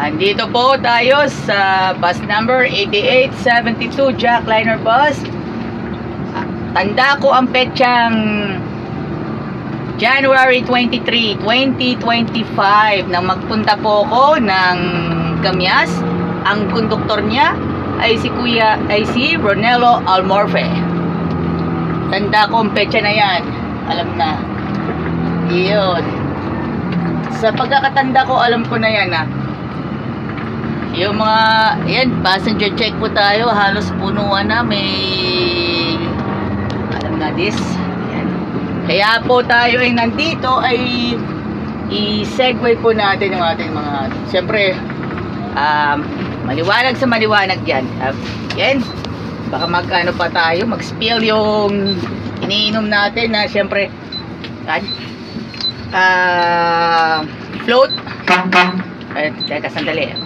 Andito po tayo sa bus number 8872 Jackliner bus. Tanda ko ang petsang January 23, 2025 nang magpunta po ko ng Gamias. Ang konduktor niya ay si Ronelo Almorfe. Tanda ko ang petsa na yan. Alam na. Iyon. Sa pagkakatanda ko, alam ko na yan yung mga, yan, passenger check po tayo. Halos punuan na. May, alam na this. Yan. Kaya po tayo ay nandito ay i-segue po natin yung ating mga, siyempre, maliwanag sa maliwanag yan. Yan. Baka mag-ano pa tayo, mag-spill yung iniinom natin na siyempre, float. Teka, sandali.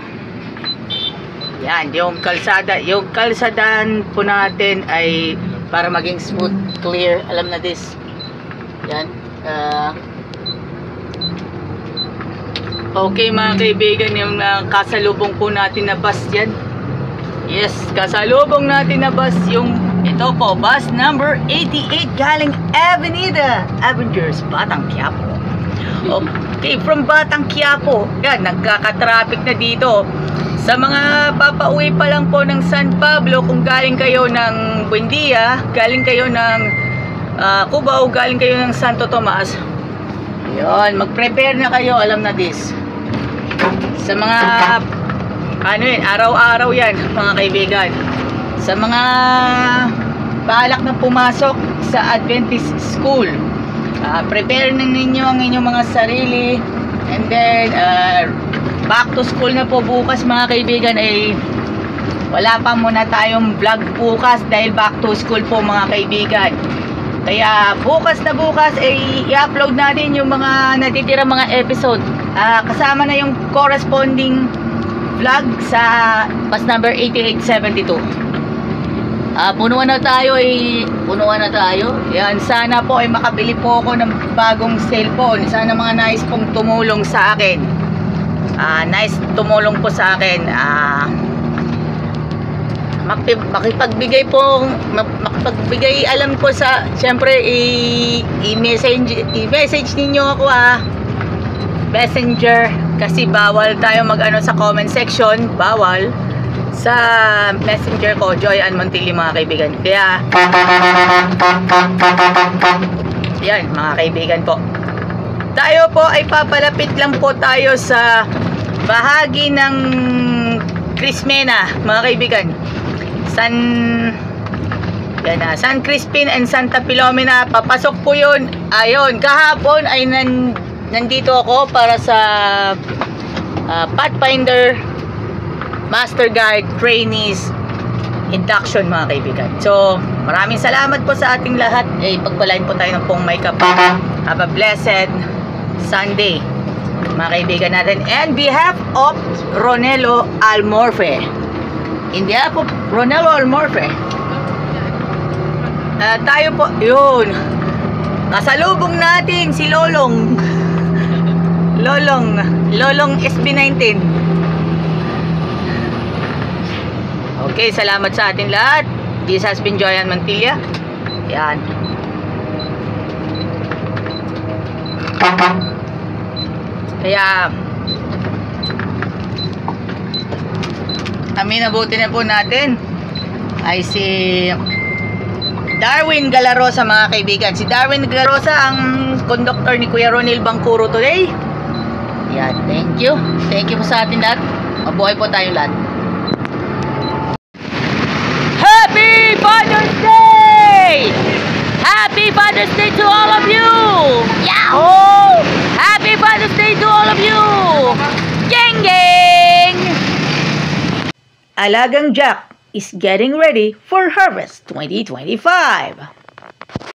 Yan, yung kalsadaan po natin ay para maging smooth, clear. Alam na this. Yan. Okay mga kaibigan, yung kasalubong po natin na bus yan. Yes, kasalubong natin na bus yung ito po, bus number 88 galing Avenida Avengers, Batang Quiapo. Okay, from Batang Quiapo, yan, nagkaka-traffic na dito. Sa mga papauwi pa lang po ng San Pablo, kung galing kayo ng Buendia, galing kayo ng Cubao, galing kayo ng Santo Tomas, yun, mag-prepare na kayo, alam na this. Sa mga araw-araw yan mga kaibigan. Sa mga balak na pumasok sa Adventist School, prepare na ninyo ang inyong mga sarili. And then back to school na po bukas mga kaibigan. Wala pa muna tayong vlog bukas dahil back to school po mga kaibigan. Kaya bukas i-upload natin yung mga natitira mga episode, kasama na yung corresponding vlog sa bus number 8872. Punuan na tayo. Yan, sana po ay makabili po ako ng bagong cellphone. Sana mga nais pong tumulong sa akin. Tumulong po sa akin. Makipagbigay alam ko sa, siyempre i-message ninyo ako Messenger, kasi bawal tayo mag-ano sa comment section, bawal sa messenger ko, Joy Ann Montili mga kaibigan. Kaya yan mga kaibigan po, tayo po ay papalapit lang po tayo sa bahagi ng Crismena mga kaibigan. San Crispin and Santa Filomena, papasok po yun. Ayun, kahapon ay nandito ako para sa Pathfinder Master Guide Trainees Induction mga kaibigan. So maraming salamat po sa ating lahat. Pagpalain po tayo ng pong may kapal. Have a blessed Sunday mga kaibigan natin. And behalf of Ronelo Almorfe, in behalf of Ronelo Almorfe, tayo po, yun, kasalubong natin si Lolong SB19. Okay, salamat sa ating lahat. This has been Joy Ann Montilla. Yan. Kaya aminabuti na po natin ay si Darwin Galarosa mga kaibigan. Si Darwin Galarosa ang conductor ni Kuya Ronil Bangkuro today. Yan, thank you po sa atin lahat. Mabuhay po tayong lahat. Happy Father's Day! Happy Father's Day to all of you! Yahoo! Happy Father's Day to all of you! Geng geng! Alagang Jack is getting ready for Harvest 2025.